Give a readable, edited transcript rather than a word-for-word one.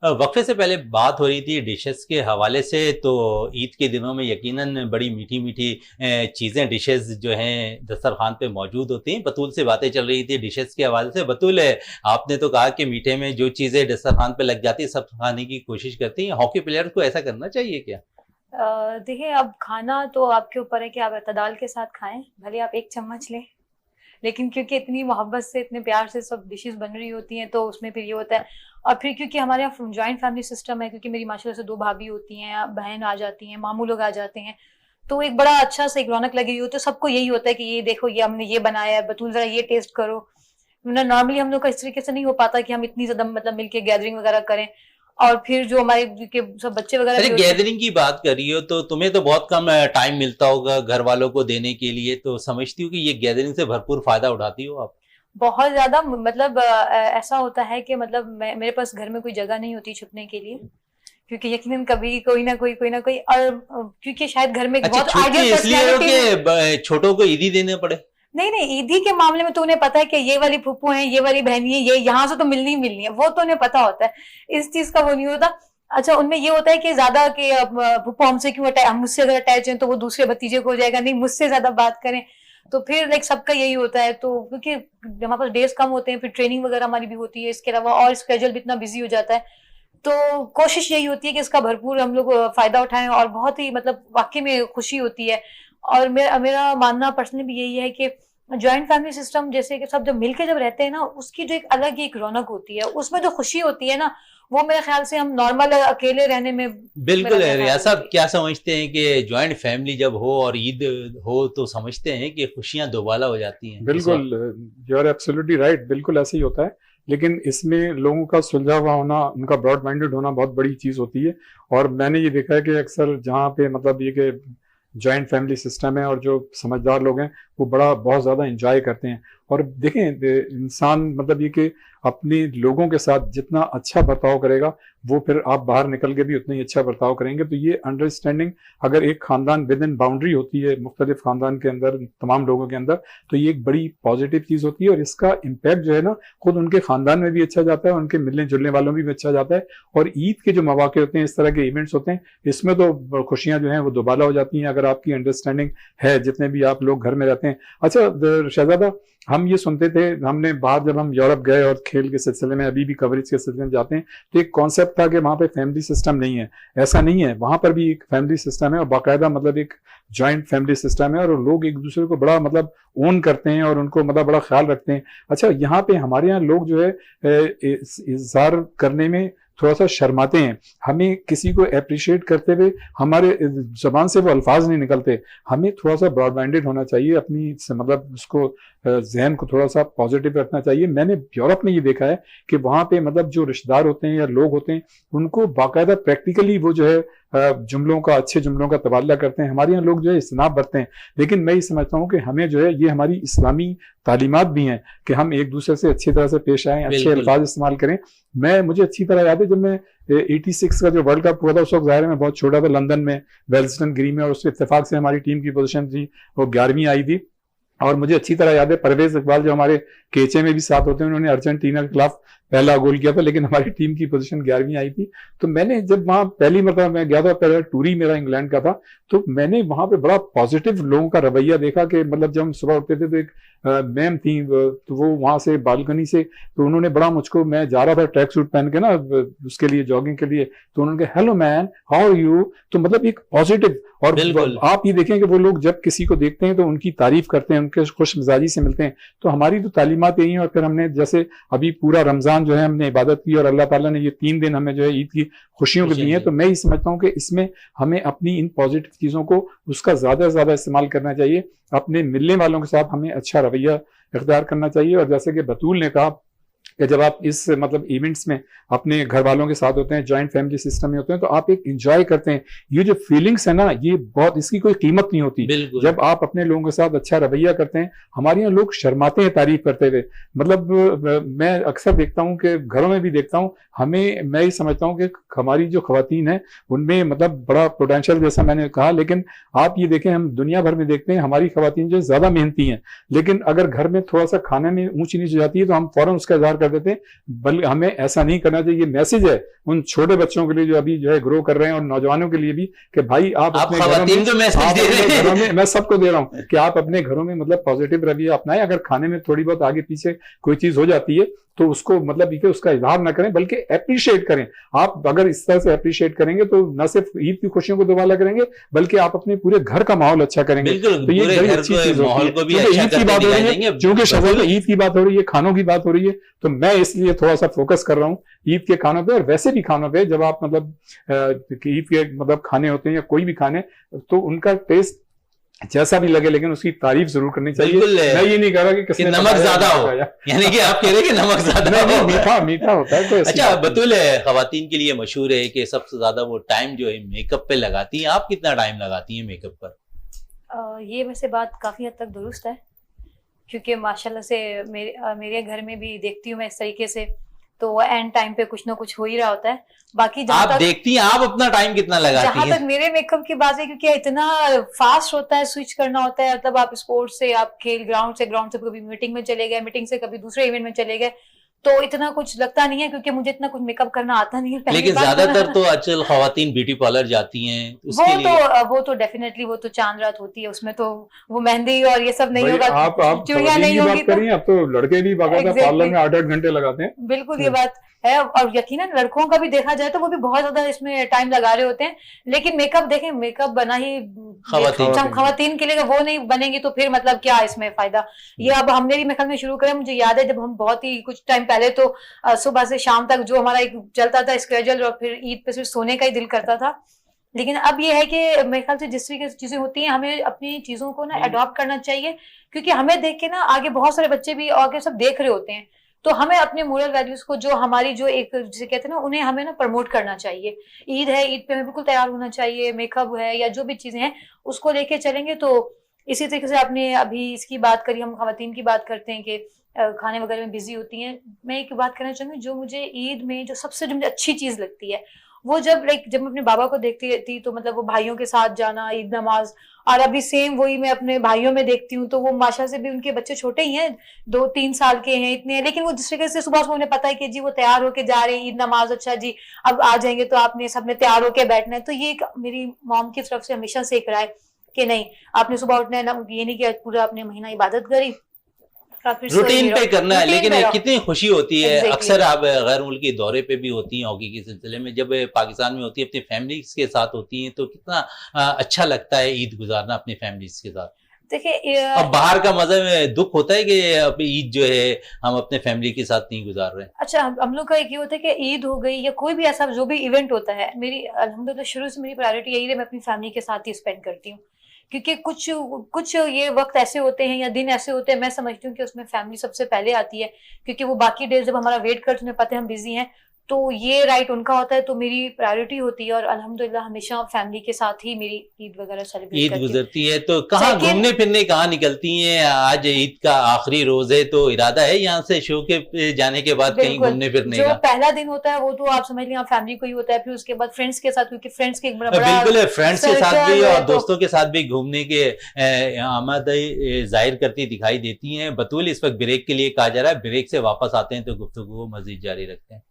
वक्फे से पहले बात हो रही थी डिशेस के हवाले से, तो ईद के दिनों में यकीनन बड़ी मीठी मीठी चीज़ें डिशेस जो हैं दस्तरखान पे मौजूद होती हैं। बतूल से बातें चल रही थी डिशेस के हवाले से। बतूल, आपने तो कहा कि मीठे में जो चीज़ें दस्तरखान पे लग जाती है सब खाने की कोशिश करती हैं। हॉकी प्लेयर्स को ऐसा करना चाहिए क्या? देखिए, अब खाना तो आपके ऊपर है कि आप इत्तेदाल के साथ खाएं। भले आप एक चम्मच लें, लेकिन क्योंकि इतनी मोहब्बत से इतने प्यार से सब डिशेस बन रही होती हैं, तो उसमें फिर ये होता है। और फिर क्योंकि हमारे यहाँ जॉइंट फैमिली सिस्टम है, क्योंकि मेरी माशाल्लाह से 2 भाभी होती हैं, बहन आ जाती हैं, मामू लोग आ जाते हैं, तो एक बड़ा अच्छा सा एक रौनक लगी हुई होती है। सबको यही होता है कि ये देखो, ये हमने ये बनाया है, बतूल जरा ये टेस्ट करो। नॉर्मली हम लोग का इस तरीके से नहीं हो पाता कि हम इतनी ज्यादा मतलब मिलके गैदरिंग वगैरह करें। और फिर जो हमारे के सब बच्चे वगैरह अरे, भी होते हैं। गैदरिंग की बात कर रही हो तो तुम्हें तो बहुत कम टाइम मिलता होगा घर वालों को देने के लिए, तो समझती हो कि ये गैदरिंग से भरपूर फायदा उठाती हो आप? बहुत ज्यादा मतलब ऐसा होता है कि मतलब मेरे पास घर में कोई जगह नहीं होती छुपने के लिए, क्योंकि यकीनन कभी कोई ना कोई और क्योंकि शायद घर में एक अच्छा, बहुत छुपती आइडियल इसलिए हो पर्सनैलिटी। कि छोटों को ईदी देने पड़े? नहीं नहीं, ईदी के मामले में तो उन्हें पता है कि ये वाली फूफू है, ये वाली बहनी है, ये यहाँ से तो मिलनी ही मिलनी है, वो तो उन्हें पता होता है। इस चीज का वो नहीं होता। अच्छा, उनमें ये होता है कि ज्यादा कि फूफू हमसे क्यों अटैच, मुझसे अगर अटैच है तो वो दूसरे भतीजे को हो जाएगा, नहीं मुझसे ज्यादा बात करें। तो फिर लाइक सबका यही होता है। तो क्योंकि हमारे पास डेज कम होते हैं, फिर ट्रेनिंग वगैरह हमारी भी होती है, इसके अलावा और स्केड्यूल भी इतना बिजी हो जाता है। तो कोशिश यही होती है कि इसका भरपूर हम लोग फायदा उठाएं, और बहुत ही मतलब वाकई में खुशी होती है। और मेरा मेरा मानना पर्सनली भी यही है कि जॉइंट फैमिली सिस्टम जैसे कि सब जब मिलके जब रहते हैं ना, उसकी जो एक अलग ही एक रौनक होती है, उसमें जो खुशी होती है ना, वो मेरे ख्याल से हम नॉर्मल अकेले रहने में मेरा बिल्कुल है, मेरा ख्याल रियाज नहीं साहब होती। क्या समझते हैं कि जॉइंट फैमिली जब हो और ईद हो तो समझते हैं कि खुशियां दोबाला हो जाती हैं उस बिल्कुल, वक्त? यू आर एब्सोल्युटली राइट, बिल्कुल ऐसे ही होता है। लेकिन इसमें लोगों का सुलझा हुआ होना, उनका ब्रॉड माइंडेड होना बहुत बड़ी चीज़ होती है। और मैंने ये देखा है कि अक्सर जहाँ पे मतलब ये कि जॉइंट फैमिली सिस्टम है और जो समझदार लोग हैं वो बड़ा बहुत ज़्यादा इंजॉय करते हैं। और देखें, इंसान मतलब ये कि अपने लोगों के साथ जितना अच्छा बर्ताव करेगा, वो फिर आप बाहर निकल के भी उतना ही अच्छा बर्ताव करेंगे। तो ये अंडरस्टैंडिंग अगर एक खानदान विद इन बाउंड्री होती है, मुख्तलिफ खानदान के अंदर तमाम लोगों के अंदर, तो ये एक बड़ी पॉजिटिव चीज़ होती है। और इसका इम्पैक्ट जो है ना, खुद उनके खानदान में भी अच्छा जाता है, उनके मिलने जुलने वालों में भी अच्छा जाता है। और ईद के जो मौके होते हैं, इस तरह के इवेंट्स होते हैं, इसमें तो खुशियां जो हैं वो दोबाला हो जाती हैं, अगर आपकी अंडरस्टैंडिंग है, जितने भी आप लोग घर में रहते हैं। अच्छा शहजादा, हम ये सुनते थे, हमने बाहर जब हम यूरोप गए और खेल के सिलसिले में, अभी भी कवरेज के सिलसिले में जाते हैं, तो एक कॉन्सेप्ट था कि वहाँ पे फैमिली सिस्टम नहीं है। ऐसा नहीं है, वहाँ पर भी एक फैमिली सिस्टम है, और बाकायदा मतलब एक जॉइंट फैमिली सिस्टम है, और लोग एक दूसरे को बड़ा मतलब ओन करते हैं और उनको मतलब बड़ा ख्याल रखते हैं। अच्छा, यहाँ पे हमारे यहाँ लोग जो है इज़हार करने में थोड़ा सा शर्माते हैं। हमें किसी को अप्रिशिएट करते हुए हमारे जबान से वो अल्फाज नहीं निकलते। हमें थोड़ा सा ब्रॉड माइंडेड होना चाहिए, अपनी मतलब उसको जहन को थोड़ा सा पॉजिटिव रखना चाहिए। मैंने यूरोप में ये देखा है कि वहाँ पे मतलब जो रिश्तेदार होते हैं या लोग होते हैं, उनको बाकायदा प्रैक्टिकली वो जो है जुमलों का, अच्छे जुमलों का तबादला करते हैं। हमारे यहाँ लोग जो है इस्तेनाब बरतते हैं। लेकिन मैं ये समझता हूँ कि हमें जो है, ये हमारी इस्लामी तालीमात भी हैं कि हम एक दूसरे से अच्छी तरह से पेश आएँ, अच्छे बिल्कुल। अल्फाज इस्तेमाल करें। मुझे अच्छी तरह याद है, जब मैं 86 का जो वर्ल्ड कप हुआ था, उस वक्त ज़ाहिर है मैं बहुत छोटा था, लंदन में वेल्सटन ग्री में, और उसके इत्तेफाक से हमारी टीम की पोजीशन थी वो 11वीं आई थी। और मुझे अच्छी तरह याद है, परवेज इकबाल जो हमारे केचे में भी साथ होते हैं, उन्होंने अर्जेंटीना के खिलाफ पहला गोल किया था, लेकिन हमारी टीम की पोजीशन 11वीं आई थी। तो मैंने जब वहां पहली मरतबा मैं गया था, पहला टूर ही मेरा इंग्लैंड का था, तो मैंने वहां पे बड़ा पॉजिटिव लोगों का रवैया देखा कि मतलब जब हम सुबह उठते थे तो एक मैम थी, तो वो वहां से बालकनी से, तो उन्होंने बड़ा मुझको, मैं जा रहा था ट्रैक सूट पहन के ना उसके लिए, जॉगिंग के लिए, तो उन्होंने कहा hello man, how are you. तो मतलब एक पॉजिटिव। और बिल्कुल। आप ये देखें कि वो लोग जब किसी को देखते हैं तो उनकी तारीफ करते हैं, उनके खुश मिजाजी से मिलते हैं। तो हमारी तो तालीमात यही है। और फिर हमने जैसे अभी पूरा रमजान जो है हमने इबादत की, और अल्लाह ताला ने ये 3 दिन हमें जो है ईद की खुशियों को दी है। तो मैं ये समझता हूँ कि इसमें हमें अपनी इन पॉजिटिव चीजों को, उसका ज्यादा से ज्यादा इस्तेमाल करना चाहिए। अपने मिलने वालों के साथ हमें अच्छा रवैया इख्तियार करना चाहिए। और जैसे कि बतूल ने कहा कि जब आप इस मतलब इवेंट्स में अपने घर वालों के साथ होते हैं, जॉइंट फैमिली सिस्टम में होते हैं, तो आप एक एंजॉय करते हैं। ये जो फीलिंग्स है ना, ये बहुत, इसकी कोई कीमत नहीं होती। बिल्कुल। जब आप अपने लोगों के साथ अच्छा रवैया करते हैं, हमारे यहाँ लोग शर्माते हैं तारीफ करते हुए। मतलब मैं अक्सर देखता हूँ कि घरों में भी देखता हूँ, मैं ये समझता हूँ कि हमारी जो खवातीन है उनमें मतलब बड़ा पोटेंशियल, जैसा मैंने कहा। लेकिन आप ये देखें, हम दुनिया भर में देखते हैं हमारी खवातीन जो ज्यादा मेहनती हैं, लेकिन अगर घर में थोड़ा सा खाने में ऊंच नीच हो जाती है तो हम फौरन उसका इजहार कर देते हैं। बल्कि हमें ऐसा नहीं करना चाहिए। ये मैसेज है उन छोटे बच्चों के लिए जो अभी जो है ग्रो कर रहे हैं, और नौजवानों के लिए भी, कि भाई आप अपने खवातीन को मैसेज दे रहे घरों हैं। में, मैं सबको दे रहा हूँ कि आप अपने घरों में मतलब पॉजिटिव रवैया अपनाएं। अगर खाने में थोड़ी बहुत आगे पीछे कोई चीज हो जाती है तो उसको मतलब ये कि उसका इजहार ना करें, बल्कि अप्रिशिएट करें। आप अगर इस तरह से अप्रिशिएट करेंगे तो न सिर्फ ईद की खुशियों को दोबारा करेंगे, बल्कि आप अपने पूरे घर का माहौल अच्छा करेंगे। बिल्कुल, तो ये पूरे बड़ी घर अच्छी को, चीज होती माहौल है। को भी क्योंकि अच्छा ईद की करके बात हो रही दिखाई है, देंगे। क्योंकि शहजाद बिल्कुल। ईद की बात हो रही है, खानों की बात हो रही है, तो मैं इसलिए थोड़ा सा फोकस कर रहा हूँ ईद के खानों पे। और वैसे भी खानों पे जब आप मतलब ईद के मतलब खाने होते हैं या कोई भी खाने, तो उनका टेस्ट जैसा भी लगे, लेकिन उसकी तारीफ जरूर करनी चाहिए। बिल्कुल, मैं ये नहीं कह रहा कि कि किसने नमक पकाया, ज्यादा हो, पकाया। यानी कि आप कह रहे हैं कि नमक ज्यादा नहीं, हो। मीठा मीठा होता है, कोई ऐसी अच्छा, बात नहीं। बतूल खवातीन के लिए मशहूर है कि सबसे ज्यादा वो टाइम जो है मेकअप पे लगाती हैं। आप कितना टाइम लगाती हैं मेकअप पर? ये वैसे बात काफी हद तक दुरुस्त है, क्योंकि माशाल्लाह से मेरे घर में भी देखती हूँ मैं इस तरीके से, तो एंड टाइम पे कुछ ना कुछ हो ही रहा होता है। बाकी जहाँ आप तक देखती हैं, आप अपना टाइम कितना लगाती जहां हैं? तक मेरे मेकअप की बात है, क्योंकि इतना फास्ट होता है, स्विच करना होता है, मतलब आप स्पोर्ट्स से, आप खेल ग्राउंड से कभी मीटिंग में चले गए, मीटिंग से कभी दूसरे इवेंट में चले गए, तो इतना कुछ लगता नहीं है, क्योंकि मुझे इतना कुछ मेकअप करना आता नहीं है। पहली लेकिन बात ज्यादातर तो आजकल खवातीन ब्यूटी पार्लर जाती हैं, उसके लिए वो तो डेफिनेटली वो तो चांद रात होती है, उसमें तो वो मेहंदी और ये सब नहीं भाई, होगा, आप चूड़ियां नहीं की होगी बात करिए। अब तो लड़के भी बाकायदा Exactly. पार्लर में 8-8 घंटे लगाते हैं। बिल्कुल ये बात है। और यकीनन लड़कों का भी देखा जाए तो वो भी बहुत ज्यादा इसमें टाइम लगा रहे होते हैं, लेकिन मेकअप देखें, मेकअप बना ही खवातीन के लिए, वो नहीं बनेंगी तो फिर मतलब क्या इसमें फायदा। ये अब हमने भी मेकअप में शुरू करें, मुझे याद है जब हम बहुत ही कुछ टाइम पहले तो सुबह से शाम तक जो हमारा एक चलता था स्केड्यूल, और फिर ईद पे सिर्फ सोने का ही दिल करता था। लेकिन अब ये है कि मेरे ख्याल से जिस तरीके से चीजें होती हैं, हमें अपनी चीजों को ना अडॉप्ट करना चाहिए, क्योंकि हमें देख के ना आगे बहुत सारे बच्चे भी आगे सब देख रहे होते हैं, तो हमें अपने मोरल वैल्यूज को, जो हमारी जो एक जिसे कहते हैं ना, उन्हें हमें ना प्रमोट करना चाहिए। ईद है, ईद पे हमें बिल्कुल तैयार होना चाहिए, मेकअप है या जो भी चीजें हैं उसको लेके चलेंगे। तो इसी तरीके से आपने अभी इसकी बात करी, हम खवातीन की बात करते हैं कि खाने वगैरह में बिजी होती हैं। मैं एक बात करना चाहूंगी, जो मुझे ईद में जो सबसे जो मुझे अच्छी चीज लगती है, वो जब मैं अपने बाबा को देखती थी, तो मतलब वो भाइयों के साथ जाना ईद नमाज, और अभी सेम वही मैं अपने भाइयों में देखती हूँ, तो वो माशा से भी उनके बच्चे छोटे ही हैं, 2-3 साल के हैं, इतने हैं, लेकिन वो जिस तरीके से सुबह उन्हें पता है कि जी वो तैयार होके जा रहे हैं ईद नमाज, अच्छा जी अब आ जाएंगे तो आपने सबने तैयार होके बैठना है। तो ये मेरी मॉम की तरफ से हमेशा से एक राय कि नहीं, आपने सुबह उठना है ना, ये नहीं कि पूरा आपने महीना इबादत करी, रूटीन पे करना है। लेकिन कितनी खुशी होती है, अक्सर आप गैर मुल्की दौरे पे भी होती हैं हॉकी के सिलसिले में, जब पाकिस्तान में होती है अपनी फैमिली के साथ होती हैं, तो कितना अच्छा लगता है ईद गुजारना अपनी फैमिली के साथ। देखिए, अब बाहर का मजा में दुख होता है कि अब ईद जो है हम अपने फैमिली के साथ नहीं गुजार रहे। अच्छा, हम लोग का एक ये होता है कि ईद हो गई या कोई भी ऐसा जो भी इवेंट होता है, मेरी अल्हम्दुलिल्लाह शुरू से मेरी प्रायोरिटी यही है, मैं अपनी फैमिली के साथ ही स्पेंड करती हूँ, क्योंकि कुछ ये वक्त ऐसे होते हैं या दिन ऐसे होते हैं, मैं समझती हूँ कि उसमें फैमिली सबसे पहले आती है, क्योंकि वो बाकी डेज जब हमारा वेट करते हैं, पता है हम बिजी हैं, तो ये राइट उनका होता है, तो मेरी प्रायोरिटी होती है, और अल्हम्दुलिल्लाह हमेशा फैमिली के साथ ही मेरी ईद वगैरह सेलिब्रेट ईद गुजरती है। तो कहाँ घूमने फिरने कहाँ निकलती हैं? आज ईद का आखिरी रोज है, तो इरादा है यहाँ से शो के जाने के बाद कहीं घूमने फिरने का? जो पहला दिन होता है वो तो आप समझ लीजिए फैमिली को ही होता है, फिर उसके बाद फ्रेंड्स के साथ, क्योंकि फ्रेंड्स के एक बड़ा बिल्कुल है, फ्रेंड्स के साथ भी और तो दोस्तों के साथ भी घूमने के आमादगी जाहिर करती दिखाई देती हैं। बतूल, इस वक्त ब्रेक के लिए कहा जा रहा है, ब्रेक से वापस आते हैं तो गुफ्तगू को मजीद जारी रखते हैं।